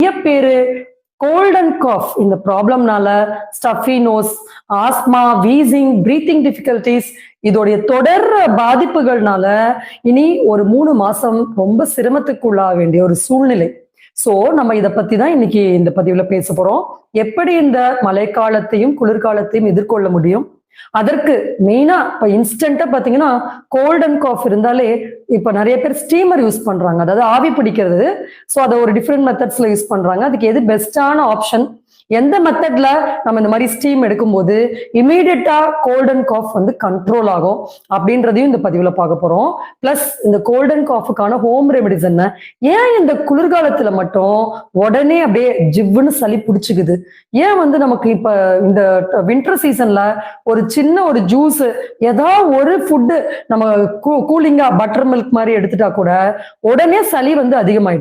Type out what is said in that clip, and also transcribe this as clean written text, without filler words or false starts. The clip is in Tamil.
நிறைய பேரு கோல்ட் அண்ட் காஃப் இந்த ப்ராப்ளம்னால stuffy nose, asthma, wheezing, breathing difficulties இதோடைய தொடர் பாதிப்புகள்னால இனி ஒரு 3 மாசம் ரொம்ப சிரமத்துக்குள்ளாக வேண்டிய ஒரு சூழ்நிலை. சோ நம்ம இத பத்தி தான் இன்னைக்கு இந்த பதிவுல பேச போறோம். எப்படி இந்த மழைக்காலத்தையும் குளிர்காலத்தையும் எதிர்கொள்ள முடியும்? அதற்கு மெயினா இப்ப இன்ஸ்டன்டா பாத்தீங்கன்னா கோல்ட் அண்ட் காஃப் இருந்தாலே இப்ப நிறைய பேர் ஸ்டீமர் யூஸ் பண்றாங்க, அதாவது ஆவி பிடிக்கிறது. சோ அதை ஒரு டிஃப்ரெண்ட் மெத்தட்ஸ்ல யூஸ் பண்றாங்க. அதுக்கு எது பெஸ்டான ஆப்ஷன், எந்த மெத்தட்ல நம்ம இந்த மாதிரி ஸ்டீம் எடுக்கும்போது இமீடியட்டா கோல்ட் அண்ட் காஃப் வந்து கண்ட்ரோல் ஆகும் அப்படின்றதையும் இந்த பதிவுல பார்க்க போறோம். பிளஸ் இந்த கோல்ட் அண்ட் காஃபுக்கான ஹோம் ரெமெடிஸ் என்ன, ஏன் இந்த குளிர்காலத்துல மட்டும் உடனே அப்படியே ஜிவ்வுன்னு சளி பிடிச்சுக்குது, ஏன் வந்து நமக்கு இப்ப இந்த வின்டர் சீசன்ல ஒரு சின்ன ஒரு ஜூஸ் ஏதாவது ஒரு ஃபுட்டு நம்ம கூலிங்கா பட்டர் மில்க் மாதிரி எடுத்துட்டா கூட உடனே சளி வந்து அதிகமாயிடும்.